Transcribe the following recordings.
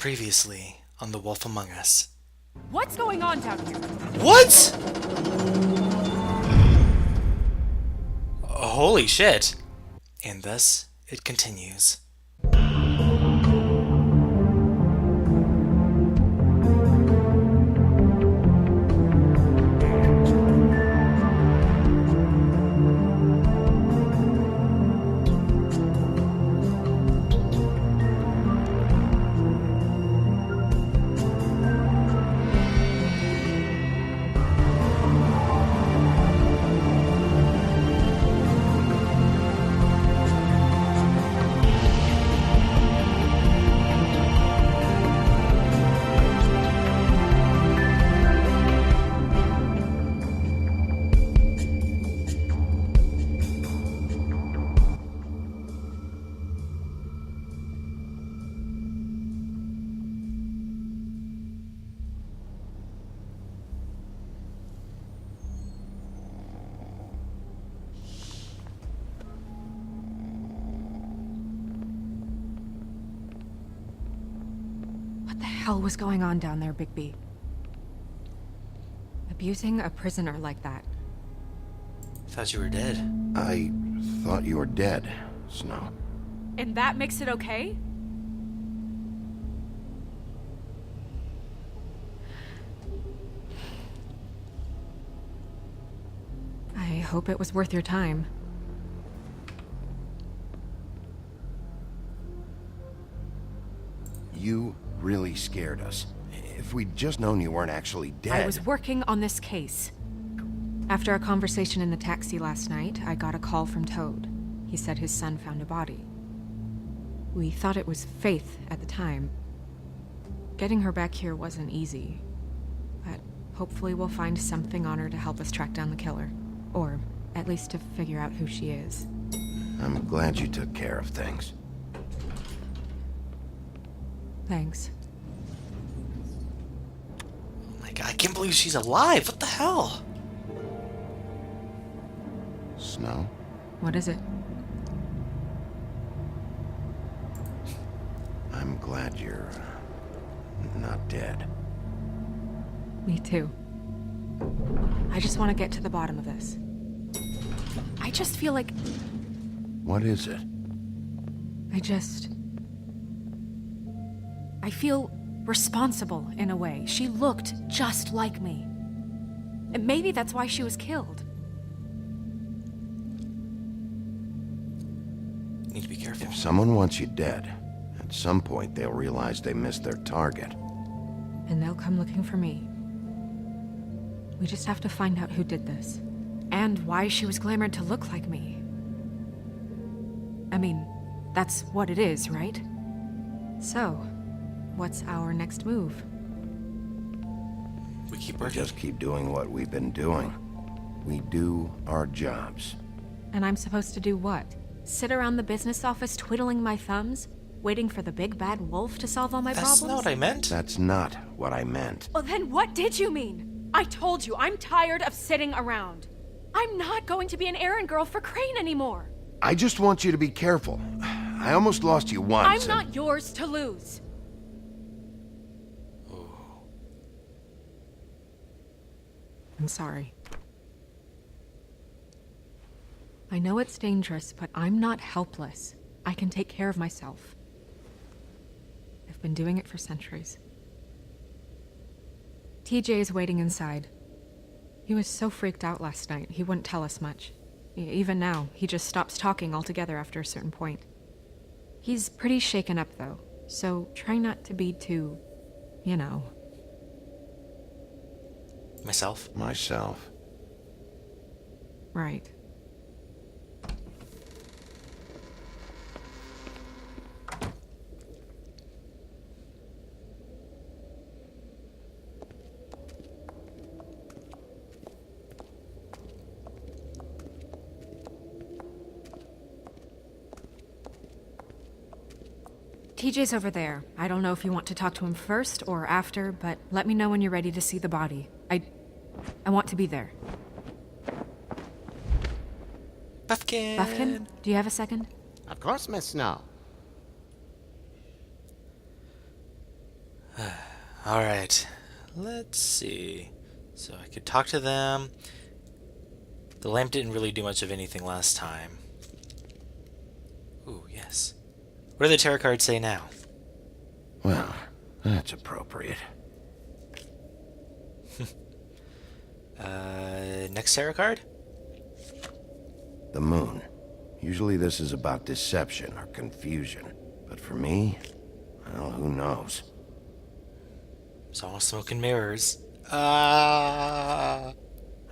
Previously on The Wolf Among Us. What's going on down here? What? Holy shit. And thus, it continues. What the hell was going on down there, Bigby? Abusing a prisoner like that. Thought you were dead. I thought you were dead, Snow. And that makes it okay? I hope it was worth your time. You really scared us. If we'd just known you weren't actually dead... I was working on this case. After a conversation in the taxi last night, I got a call from Toad. He said his son found a body. We thought it was Faith at the time. Getting her back here wasn't easy. But hopefully we'll find something on her to help us track down the killer. Or at least to figure out who she is. I'm glad you took care of things. Thanks. Oh my god, I can't believe she's alive. What the hell? Snow? What is it? I'm glad you're... not dead. Me too. I just want to get to the bottom of this. I just feel like... What is it? I feel responsible in a way. She looked just like me. And maybe that's why she was killed. Need to be careful. If someone wants you dead, at some point they'll realize they missed their target. And they'll come looking for me. We just have to find out who did this. And why she was glamored to look like me. I mean, that's what it is, right? So, what's our next move? We keep We working. just keep doing what we've been doing. We do our jobs. And I'm supposed to do what? Sit around the business office twiddling my thumbs? Waiting for the big bad wolf to solve all my That's problems? not what I meant. That's not what I meant. Well, then what did you mean? I told you, I'm tired of sitting around. I'm not going to be an errand girl for Crane anymore. I just want you to be careful. I almost lost you once. I'm not yours to lose. I'm sorry. I know it's dangerous, but I'm not helpless. I can take care of myself. I've been doing it for centuries. TJ is waiting inside. He was so freaked out last night, he wouldn't tell us much. Even now, he just stops talking altogether after a certain point. He's pretty shaken up, though, so try not to be too, you know. Myself? Myself. Right. TJ's over there. I don't know if you want to talk to him first or after, but let me know when you're ready to see the body. I want to be there. Buffkin! Buffkin, do you have a second? Of course, Miss Snow. Alright. Let's see. So I could talk to them. The lamp didn't really do much of anything last time. Ooh, yes. What do the tarot cards say now? Well, that's appropriate. Next tarot card? The moon. Usually this is about deception or confusion. But for me, well, who knows? It's all smoke and mirrors. Ah.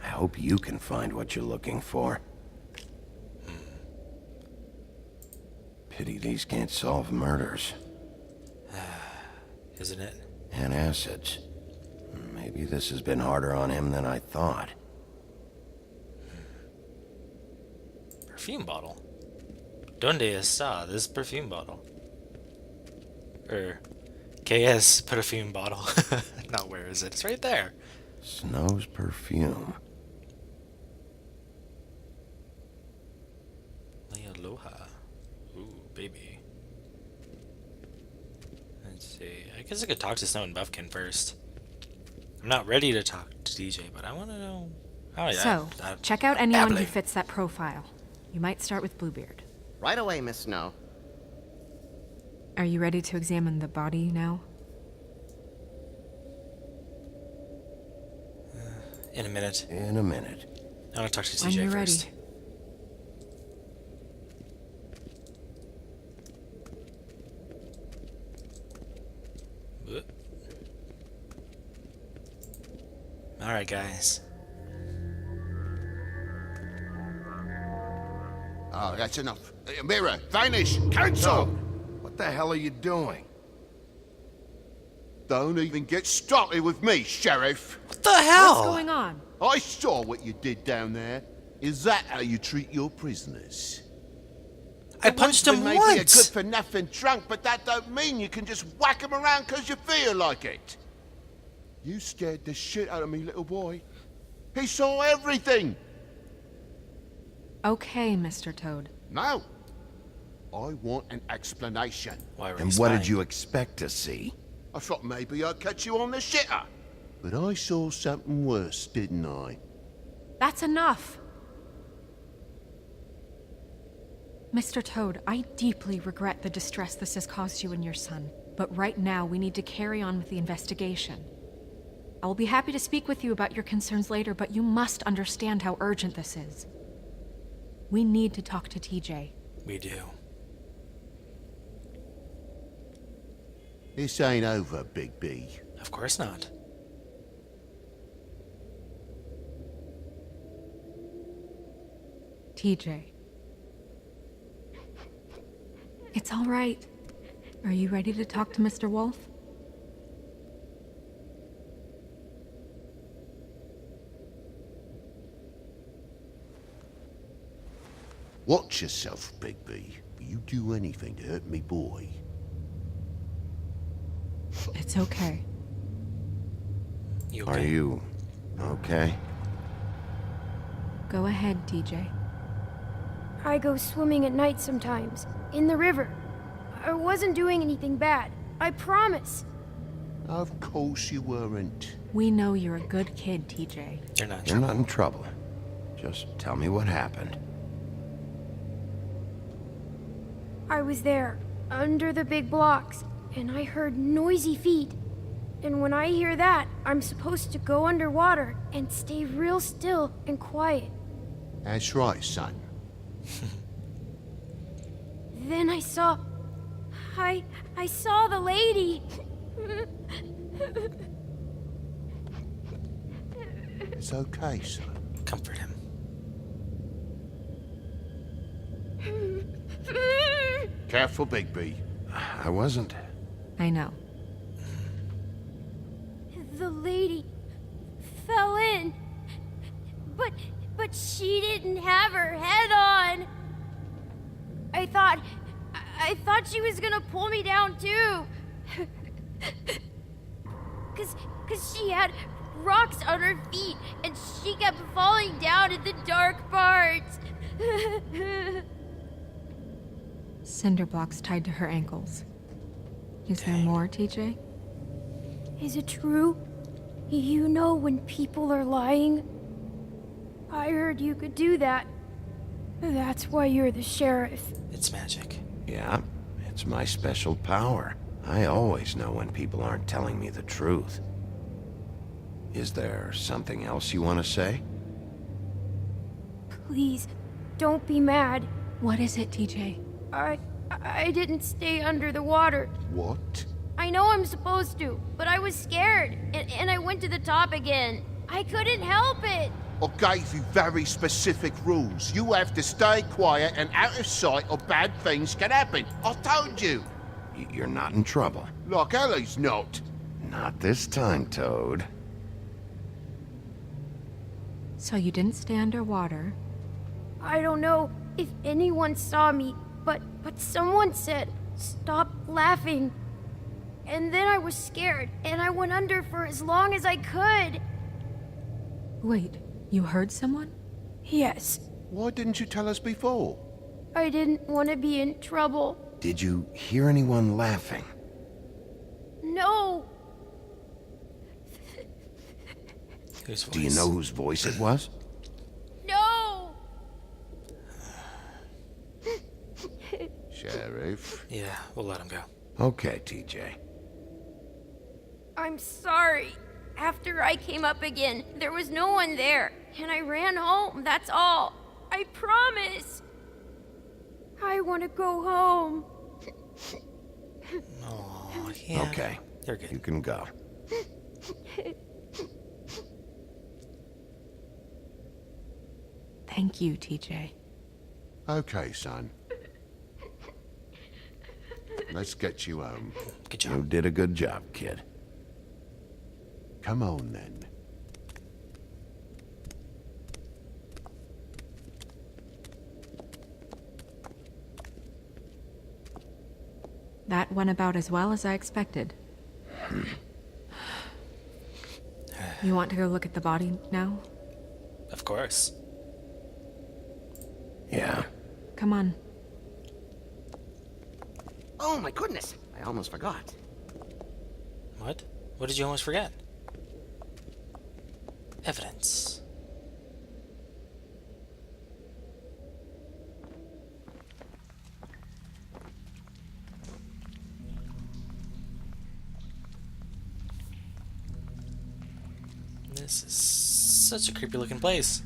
I hope you can find what you're looking for. Pity these can't solve murders. Isn't it? And acids. Maybe this has been harder on him than I thought. Perfume bottle. Donde está this perfume bottle? KS perfume bottle. Not where is it? It's right there. Snow's perfume. Aloha. Ooh, baby. Let's see. I guess I could talk to Snow and Buffkin first. I'm not ready to talk to DJ, but I want to know. Oh, yeah. So, check out anyone who babbling. fits that profile. You might start with Bluebeard. Right away, Miss Snow. Are you ready to examine the body now? In a minute. In a minute. I want to talk to When TJ you're first. ready. Alright, guys. Oh, that's enough. Mirror, vanish, cancel! What the hell are you doing? Don't even get started with me, Sheriff. What the hell? What's going on? I saw what you did down there. Is that how you treat your prisoners? I punched him May be a once! good-for-nothing drunk, but that don't mean you can just whack him around because you feel like it. You scared the shit out of me, little boy. He saw everything. Okay, Mr. Toad. Now, I want an explanation. Why were And you what did spying? you expect to see? I thought maybe I'd catch you on the shitter. But I saw something worse, didn't I? That's enough! Mr. Toad, I deeply regret the distress this has caused you and your son. But right now, we need to carry on with the investigation. I will be happy to speak with you about your concerns later, but you must understand how urgent this is. We need to talk to TJ. We do. This ain't over, Big B. Of course not. TJ. It's all right. Are you ready to talk to Mr. Wolf? Watch yourself, Big B. You do anything to hurt me, boy. It's okay. You Are okay? you okay? Go ahead, TJ. I go swimming at night sometimes, in the river. I wasn't doing anything bad, I promise. Of course you weren't. We know you're a good kid, TJ. You're not in You're trouble. not in trouble. Just tell me what happened. I was there, under the big blocks, and I heard noisy feet. And when I hear that, I'm supposed to go underwater and stay real still and quiet. That's right, son. Then I saw... I saw the lady. It's okay, son. Comfort him. Careful, Big B. I wasn't. I know. The lady fell in. But she didn't have her head on. I thought she was gonna pull me down too. Cause she had rocks on her feet and she kept falling down in the dark parts. Cinder blocks tied to her ankles. Is there more, TJ? Is it true? You know when people are lying? I heard you could do that. That's why you're the sheriff. It's magic. Yeah, it's my special power. I always know when people aren't telling me the truth. Is there something else you want to say? Please, don't be mad. What is it, TJ? I didn't stay under the water. What? I know I'm supposed to, but I was scared, and I went to the top again. I couldn't help it. I gave you very specific rules. You have to stay quiet and out of sight or bad things can happen. I told you. You're not in trouble. Like Ellie's not. Not this time, Toad. So you didn't stay underwater. I don't know if anyone saw me, but someone said, "Stop laughing." And then I was scared, and I went under for as long as I could. Wait, you heard someone? Yes, Why didn't you tell us before? I didn't want to be in trouble. Did you hear anyone laughing? No, Whose voice? Do you know whose voice it was? no. Sheriff. Yeah, we'll let him go. Okay, TJ. I'm sorry. After I came up again, there was no one there, and I ran home, that's all. I promise. I want to go home. Oh, yeah. Okay, They're good. you can go. Thank you, TJ. Okay, son. Let's get you home. Good You job. did a good job, kid. Come on, then. That went about as well as I expected. You want to go look at the body now? Of course. Yeah. Come on. Oh my goodness, I almost forgot. What? What did you almost forget? Evidence. This is such a creepy looking place.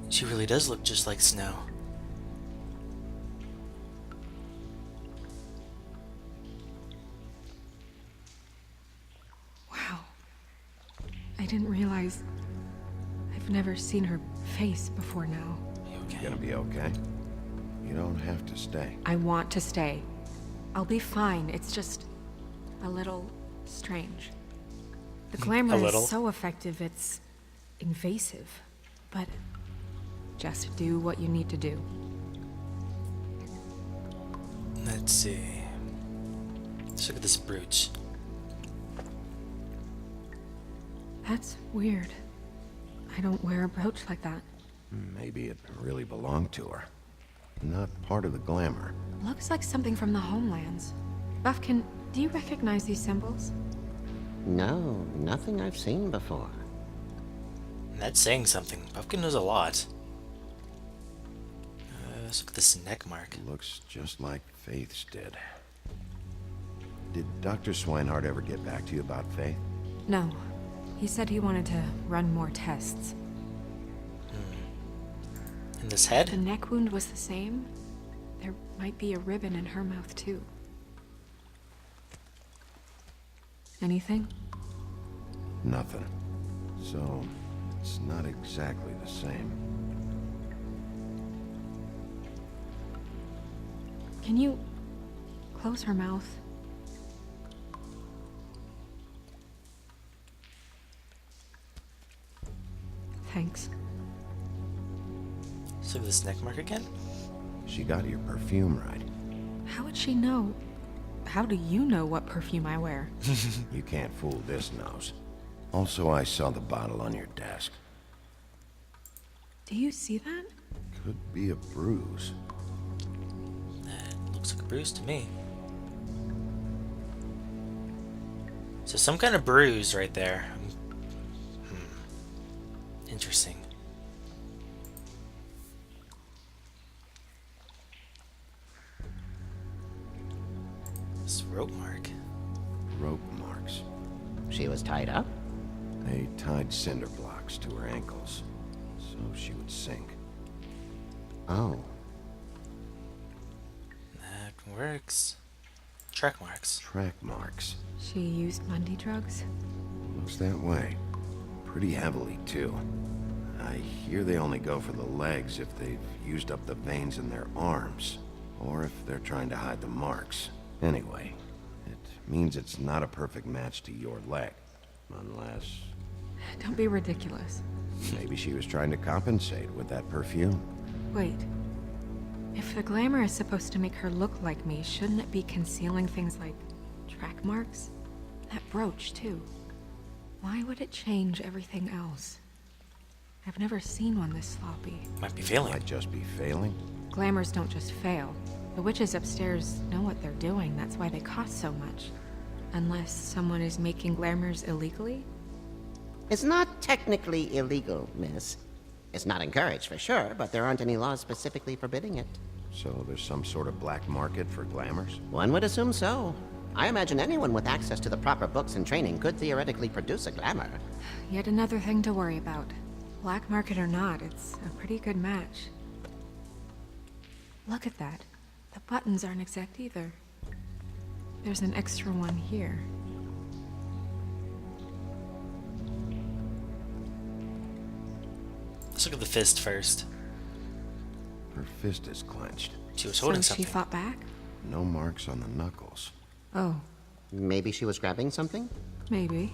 She really does look just like Snow. Wow. I didn't realize I've never seen her face before now. You You okay? gonna be okay? You don't have to stay. I want to stay. I'll be fine. It's just a little strange. The glamour little? is so effective, it's invasive. But just do what you need to do. Let's see. Let's look at this brooch. That's weird. I don't wear a brooch like that. Maybe it really belonged to her. Not part of the glamour. Looks like something from the homelands. Buffkin, do you recognize these symbols? No, nothing I've seen before. That's saying something. Buffkin knows a lot. Let's look at this neck mark. Looks just like Faith's did. Did Dr. Swinehart ever get back to you about Faith? No. He said he wanted to run more tests. And this The head? neck wound was the same. There might be a ribbon in her mouth, too. Anything? Nothing. So, it's not exactly the same. Can you close her mouth? Thanks. Let's look at this neck mark again. She got your perfume right. How would she know? How do you know what perfume I wear? You can't fool this nose. Also, I saw the bottle on your desk. Do you see that? Could be a bruise. That looks like a bruise to me. So some kind of bruise right there. Interesting. This rope mark. Rope marks. She was tied up? They tied cinder blocks to her ankles, so she would sink. Oh. That works. Track marks. Track marks. She used Mundy drugs? Looks that way. Pretty heavily, too. I hear they only go for the legs if they've used up the veins in their arms, or if they're trying to hide the marks. Anyway, it means it's not a perfect match to your leg. Unless... Don't be ridiculous. maybe she was trying to compensate with that perfume. Wait. If the glamour is supposed to make her look like me, shouldn't it be concealing things like track marks? That brooch, too. Why would it change everything else? I've never seen one this sloppy. Might be failing. Might just be failing. Glamours don't just fail. The witches upstairs know what they're doing. That's why they cost so much. Unless someone is making glamours illegally? It's not technically illegal, miss. It's not encouraged for sure, but there aren't any laws specifically forbidding it. So there's some sort of black market for glamours? One would assume so. I imagine anyone with access to the proper books and training could theoretically produce a glamour. Yet another thing to worry about. Black market or not, it's a pretty good match. Look at that. The buttons aren't exact either. There's an extra one here. Let's look at the fist first. Her fist is clenched. She was So holding she something. fought back? No marks on the knuckles. Oh, Maybe she was grabbing something? maybe.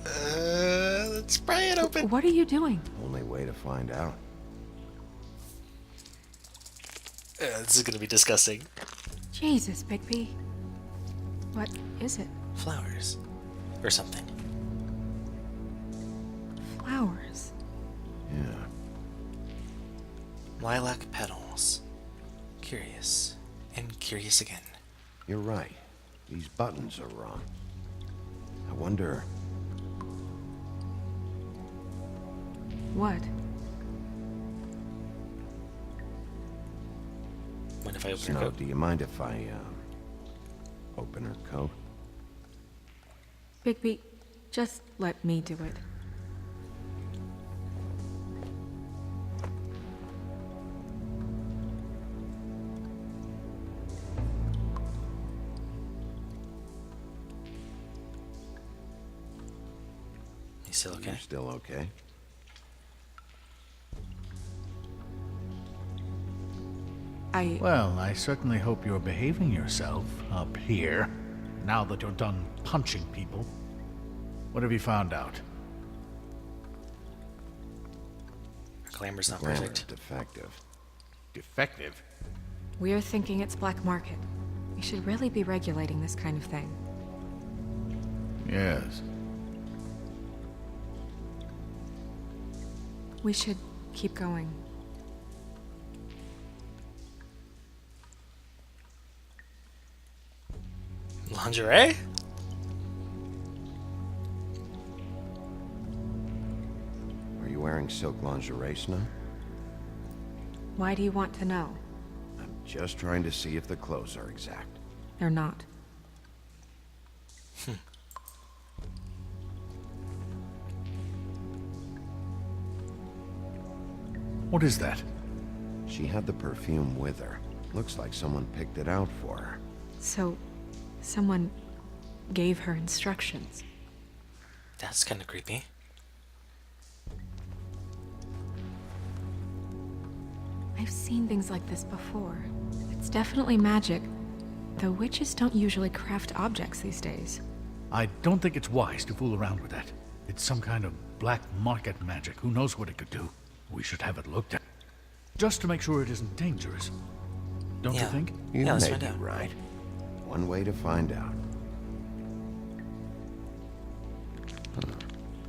Let's pry it open. What are you doing? Only way to find out. This is gonna be disgusting. Jesus, Bigby. What is it? Flowers. Or something. Flowers. Yeah. Lilac petals. Curious. And curious again. You're right. These buttons are wrong. I wonder... What? What if I open her Snow, coat? do you mind if I, open her coat? Bigby, just let me do it. You still okay? You still okay? Well, I certainly hope you're behaving yourself up here, now that you're done punching people. What have you found out? Her glamour's not Glamour's perfect. defective. Defective? We're thinking it's black market. We should really be regulating this kind of thing. Yes. We should keep going. Lingerie? Are you wearing silk lingerie, Snow? Why do you want to know? I'm just trying to see if the clothes are exact. They're not. What is that? She had the perfume with her. Looks like someone picked it out for her. So, someone gave her instructions. That's kind of creepy. I've seen things like this before. It's definitely magic, though witches don't usually craft objects these days. I don't think it's wise to fool around with that. It's some kind of black market magic. Who knows what it could do? We should have it looked at. Just to make sure it isn't dangerous. don't you Yeah. think? You Yeah, let's may find be out. right. One way to find out.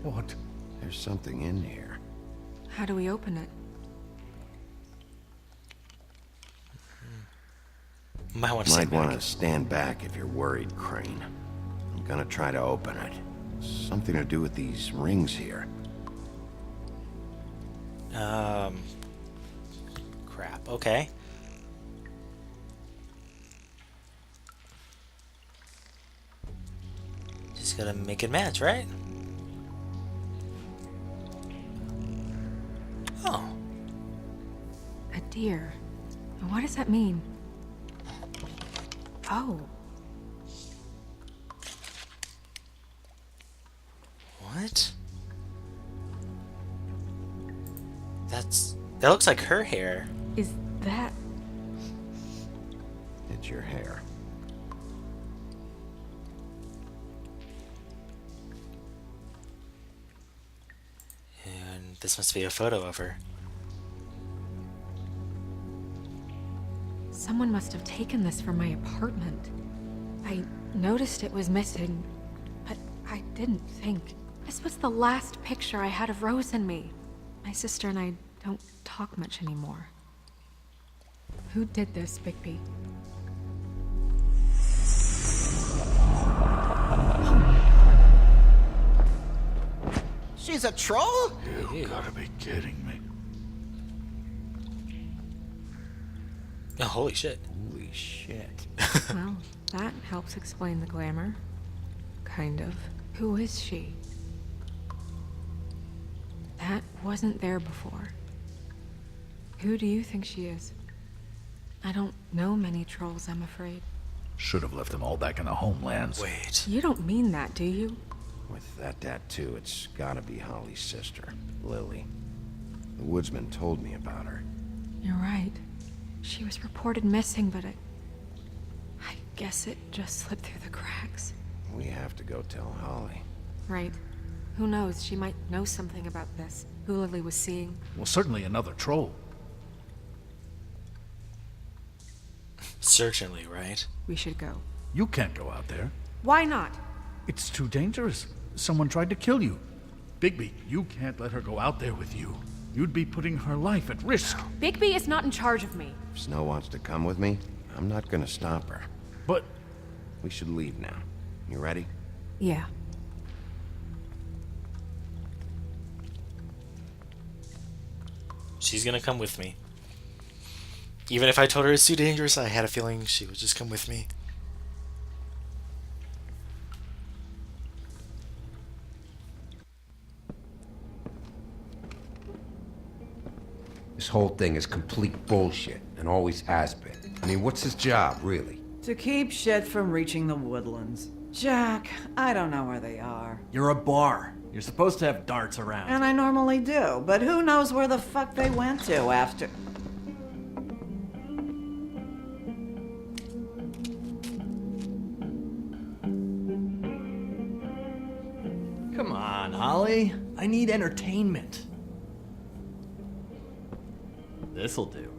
What? There's something in here. How do we open it? Might want to Might stay want back. to stand back if you're worried, Crane. I'm gonna try to open it. Something to do with these rings here. Crap. Okay. Just gotta make it match, right? Oh. A deer. What does that mean? Oh, What? That looks like her hair. is that... It's your hair. And this must be a photo of her. Someone must have taken this from my apartment. I noticed it was missing, but I didn't think. This was the last picture I had of Rose and me. My sister and I don't talk much anymore. Who did this, Bigby? She's a troll? You gotta be kidding me. Oh, holy shit. Holy shit. Well, that helps explain the glamour. Kind of. Who is she? That wasn't there before. Who do you think she is? I don't know many trolls, I'm afraid. Should have left them all back in the homelands. Wait. You don't mean that, do you? With that tattoo, it's gotta be Holly's sister, Lily. The woodsman told me about her. You're right. She was reported missing, but I guess it just slipped through the cracks. We have to go tell Holly. Right. Who knows? She might know something about this. Who Lily was seeing. Well, certainly another troll. Certainly, right? We should go. You can't go out there. Why not? It's too dangerous. Someone tried to kill you. Bigby, you can't let her go out there with you. You'd be putting her life at risk. Bigby is not in charge of me. If Snow wants to come with me, I'm not gonna stop her. But We should leave now. You ready? Yeah. She's gonna come with me. Even if I told her it's too dangerous, I had a feeling she would just come with me. This whole thing is complete bullshit, and always has been. I mean, what's his job, really? To keep shit from reaching the woodlands. Jack, I don't know where they are. You're a bar. You're supposed to have darts around. And I normally do, but who knows where the fuck they went to after. Come on, Holly. I need entertainment. This'll do.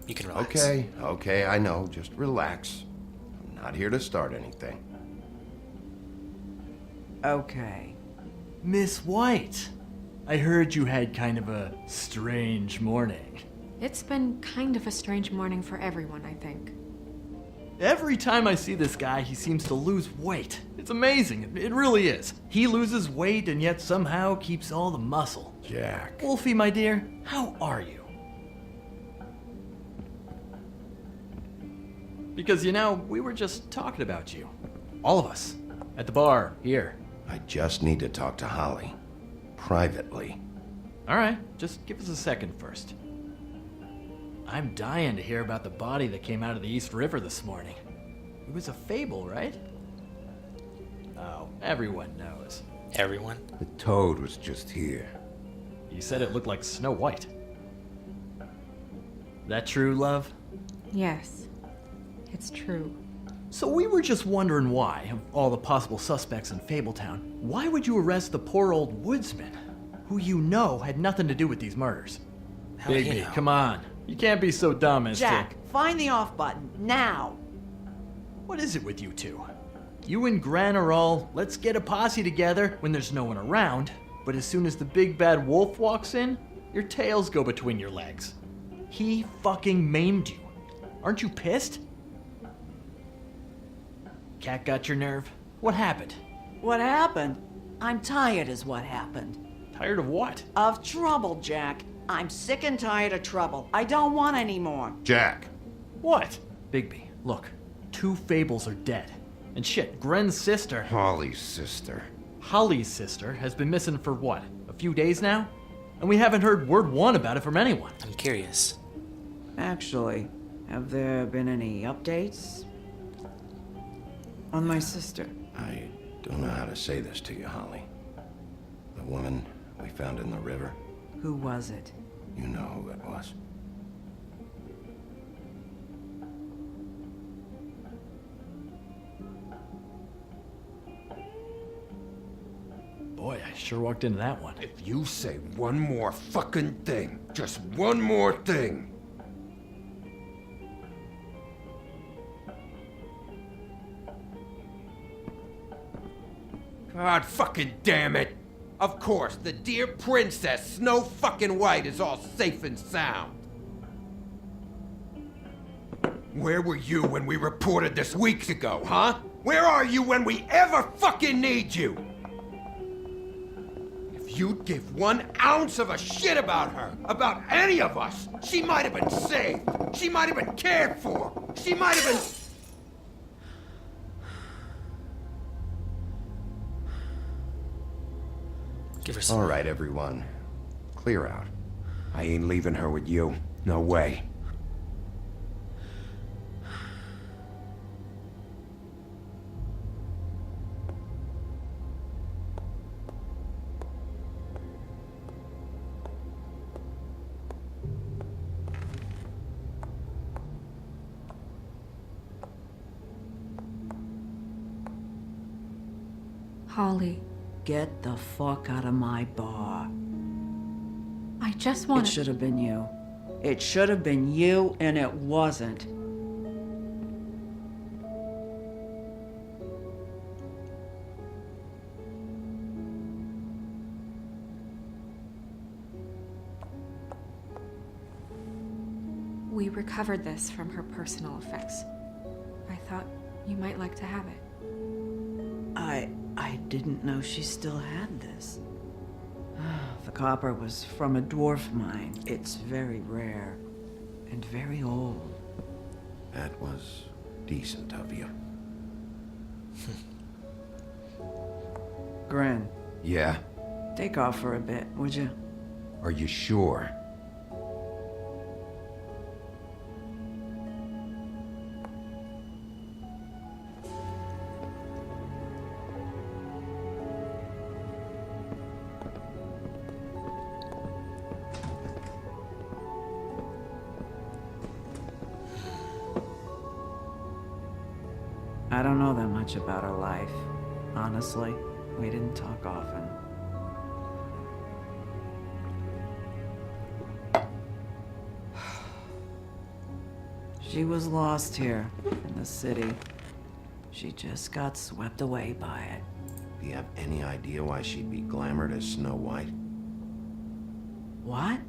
You can relax. Okay, I know. Just relax. I'm not here to start anything. Okay. Miss White, I heard you had kind of a strange morning. It's been kind of a strange morning for everyone, I think. Every time I see this guy, he seems to lose weight. It's amazing. It really is. He loses weight and yet somehow keeps all the muscle. Jack. Wolfie, my dear, how are you? Because, you know, we were just talking about you. All of us. At the bar, here. I just need to talk to Holly. Privately. All right, just give us a second first. I'm dying to hear about the body that came out of the East River this morning. It was a fable, right? Oh, everyone knows. Everyone? The toad was just here. You said it looked like Snow White. That true, love? Yes. It's true. So we were just wondering why, of all the possible suspects in Fabletown, why would you arrest the poor old woodsman, who you know had nothing to do with these murders? How would he Bigby, know? come on. You can't be so dumb as Jack, to... find the off button, now! What is it with you two? You and Gran are all, let's get a posse together when there's no one around, but as soon as the big bad wolf walks in, your tails go between your legs. He fucking maimed you. Aren't you pissed? Cat got your nerve? What happened? What happened? I'm tired is what happened. Tired of what? Of trouble, Jack. I'm sick and tired of trouble. I don't want any more. Jack. What? Bigby, look. 2 Fables are dead. And shit, Gren's sister, Holly's sister. Holly's sister, has been missing for what? A few days now? And we haven't heard word one about it from anyone. I'm curious. Actually, have there been any updates on my sister? I don't know how to say this to you, Holly. The woman we found in the river, Who was it? you know who it was. Boy, I sure walked into that one. If you say one more fucking thing, just one more thing. God fucking damn it! Of course, the dear princess, Snow fucking White, is all safe and sound. Where were you when we reported this weeks ago, huh? Where are you when we ever fucking need you? If you'd give 1 ounce of a shit about her, about any of us, she might have been saved. She might have been cared for. She might have been... Give her some. All right, everyone. Clear out. I ain't leaving her with you. No way. Holly, Get the fuck out of my bar. I just It want should have been you. It should have been you, and it wasn't. We recovered this from her personal effects. I thought you might like to have it. I didn't know she still had this. The copper was from a dwarf mine. It's very rare and very old. That was decent of you. Gren, Yeah? take off for a bit, would you? Are you sure? I don't know that much about her life. Honestly, we didn't talk often. She was lost here in the city. She just got swept away by it. Do you have any idea why she'd be glamored as Snow White? What?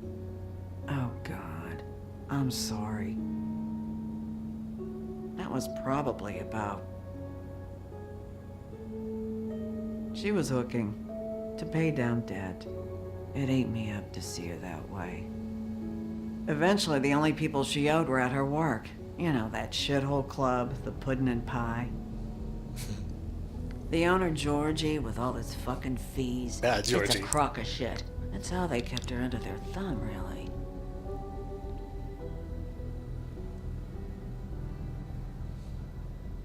Oh, God. I'm sorry. That was probably about... She was hooking to pay down debt. It ate me up to see her that way. Eventually, the only people she owed were at her work. You know, that shithole club, the Puddin' and Pie. The owner, Georgie, with all his fucking fees. Ah, It's Georgie. a crock of shit. That's how they kept her under their thumb, really.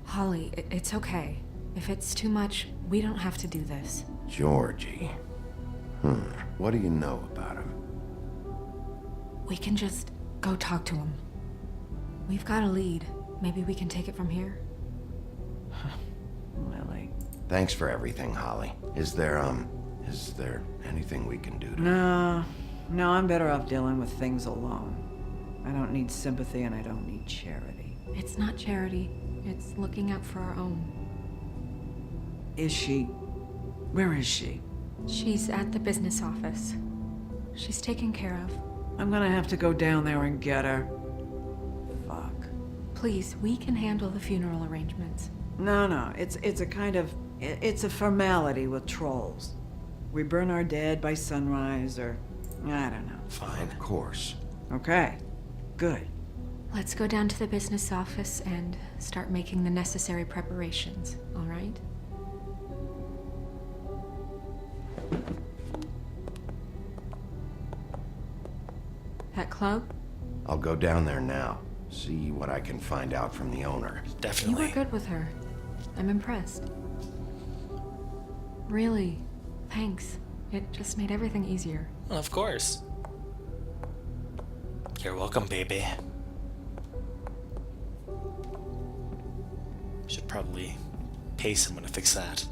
Holly, it's okay. If it's too much, we don't have to do this. Georgie. What do you know about him? We can just go talk to him. We've got a lead. Maybe we can take it from here. Lily. Thanks for everything, Holly. Is there anything we can do to... No, I'm better off dealing with things alone. I don't need sympathy and I don't need charity. It's not charity. It's looking out for our own. Is she? Where is she? She's at the business office. She's taken care of. I'm gonna have to go down there and get her. Fuck. Please, we can handle the funeral arrangements. No, it's a kind of... It's a formality with trolls. We burn our dead by sunrise, or... I don't know. Fine. Of course. Okay. Good. Let's go down to the business office and start making the necessary preparations, all right? That club? I'll go down there now. See what I can find out from the owner. You Definitely. were good with her. I'm impressed. Really, thanks. It just made everything easier. Well, of course. You're welcome, baby. Should probably pay someone to fix that.